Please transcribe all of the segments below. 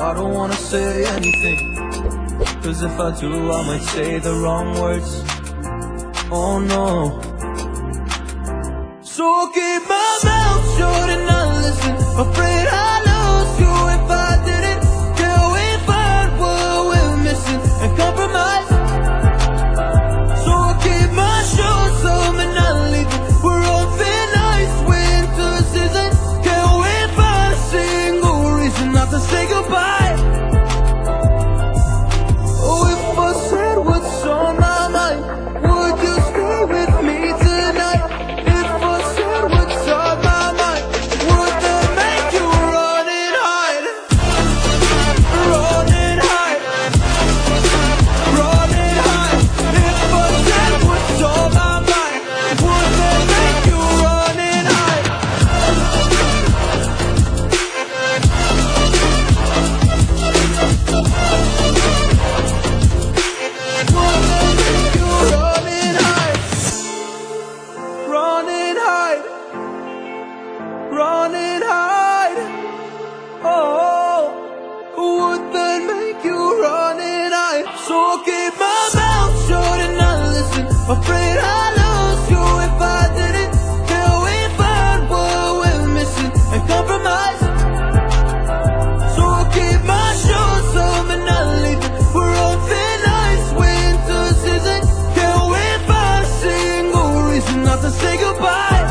I don't wanna say anything, cause if I do I might say the wrong words. Oh no. So I'll keep my mouth shut and not listen, afraid I lose you if I didn't. Till we find what we're missing and compromise. So I'll keep my shoes on and not leaving. We're on thin ice, winter season. Till we find a single reason not to say goodbye. Oh, if I said what's on my mind, would you stay with me tonight? If I said what's on my mind, would that make you run and hide? Run and hide. Run and hide. If I said what's on my mind, would that make you run and hide? Would that make you run and hide? Run and hide. Run and hide. Oh, would that make you run and hide? So I'll keep my mouth shut and not listen, afraid I lose you if I didn't. Till we find what we're missing and compromise. So I'll keep my shoes on and not leaving. We're on thin ice, winter season. Till we find a single reason not to say goodbye.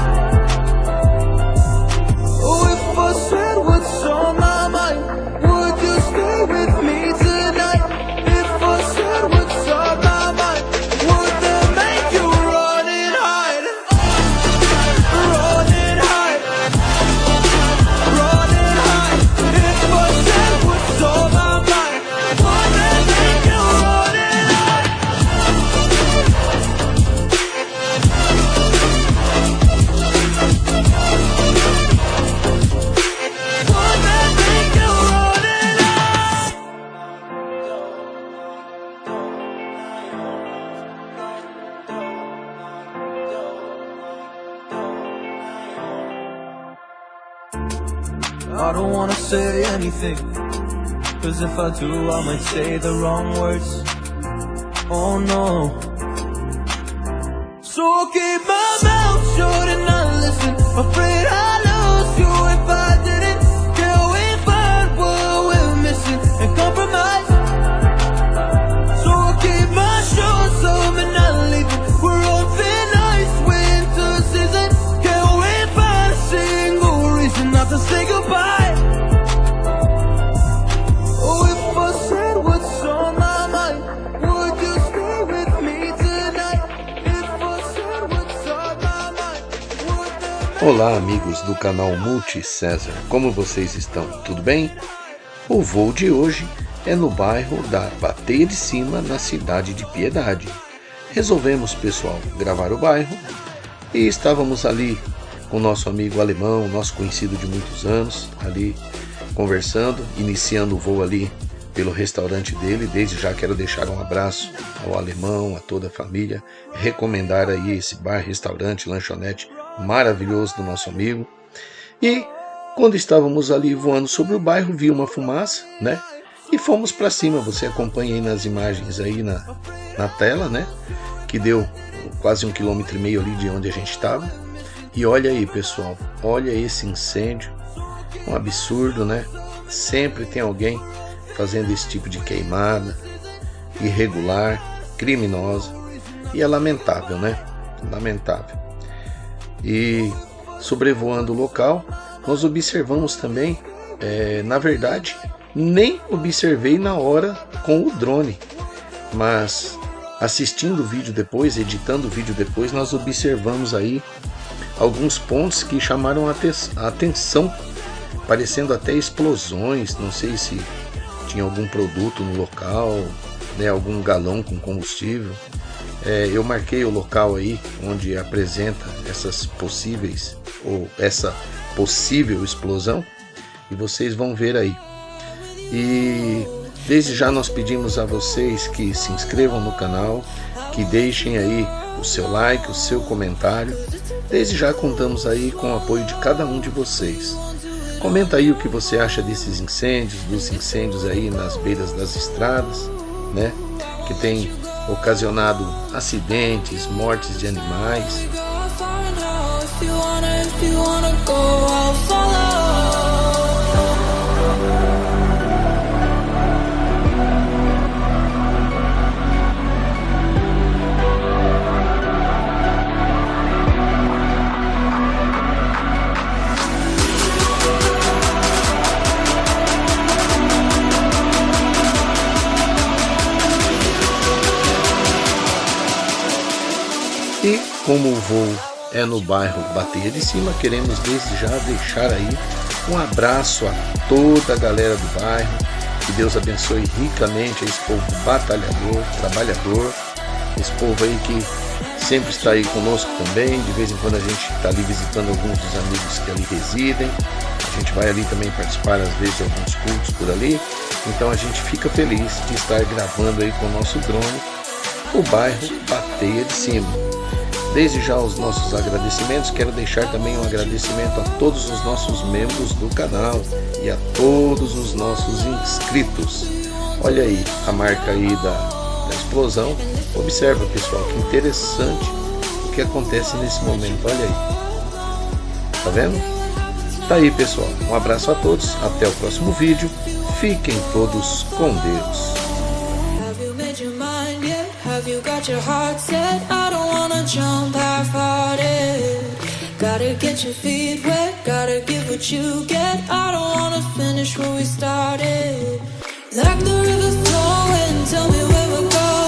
Oh, if I said what's on my mind, would you stay with me tonight? If I said what's on my mind, would that make you run and hide? Run and hide. Run and hide. If I said what's on my mind, would that make you run and hide? Would that make you run and hide? I don't wanna say anything, cause if I do I might say the wrong words. Oh no. So I'll keep my mouth shut and not listen, afraid I lose you if I didn't. Till we find what we're missing and compromise. So I'll keep my shoes on and not leaving. We're on thin ice, winter season. Till we find a single reason not to say goodbye. Oh, if I said what's on my mind, would you stay with me tonight? If I said what's on my mind, would that make... Olá, amigos do canal MultiCesar, como vocês estão? Tudo bem? O voo de hoje é no bairro da BATEIA de CIMA, na cidade de Piedade. Resolvemos, pessoal, gravar o bairro e estávamos ali com o nosso amigo alemão, nosso conhecido de muitos anos, ali conversando, iniciando o voo ali pelo restaurante dele. Desde já quero deixar um abraço ao alemão, a toda a família, recomendar aí esse bar, restaurante, lanchonete maravilhoso do nosso amigo. E quando estávamos ali voando sobre o bairro, vi uma fumaça, né? E fomos para cima. Você acompanha aí nas imagens aí na tela, né? Que deu quase 1,5 km ali de onde a gente estava. E olha aí, pessoal, olha esse incêndio, um absurdo, né? Sempre tem alguém fazendo esse tipo de queimada, irregular, criminosa, e é lamentável, né? Lamentável. E sobrevoando o local, nós observamos também, na verdade, nem observei na hora com o drone, mas assistindo o vídeo depois, editando o vídeo depois, nós observamos aí alguns pontos que chamaram a atenção, parecendo até explosões. Não sei se tinha algum produto no local, né, algum galão com combustível. Eu marquei o local aí onde apresenta essas possíveis, ou essa possível explosão, e vocês vão ver aí. E desde já nós pedimos a vocês que se inscrevam no canal, que deixem aí o seu like, o seu comentário. Desde já contamos aí com o apoio de cada um de vocês. Comenta aí o que você acha desses incêndios, dos incêndios aí nas beiras das estradas, né? Que tem ocasionado acidentes, mortes de animais. E como o voo é no bairro Bateia de Cima, queremos desde já deixar aí um abraço a toda a galera do bairro. Que Deus abençoe ricamente esse povo batalhador, trabalhador, esse povo aí que sempre está aí conosco também. De vez em quando a gente está ali visitando alguns dos amigos que ali residem. A gente vai ali também participar às vezes de alguns cultos por ali. Então a gente fica feliz de estar gravando aí com o nosso drone o bairro Bateia de Cima. Desde já os nossos agradecimentos, quero deixar também um agradecimento a todos os nossos membros do canal e a todos os nossos inscritos. Olha aí a marca aí da explosão. Observa, pessoal, que interessante o que acontece nesse momento. Olha aí, tá vendo? Tá aí, pessoal, um abraço a todos, até o próximo vídeo, fiquem todos com Deus. Have you got your heart set? I don't wanna jump half-hearted. Gotta get your feet wet, gotta give what you get. I don't wanna finish what we started. Like the river flowing, tell me where we're going.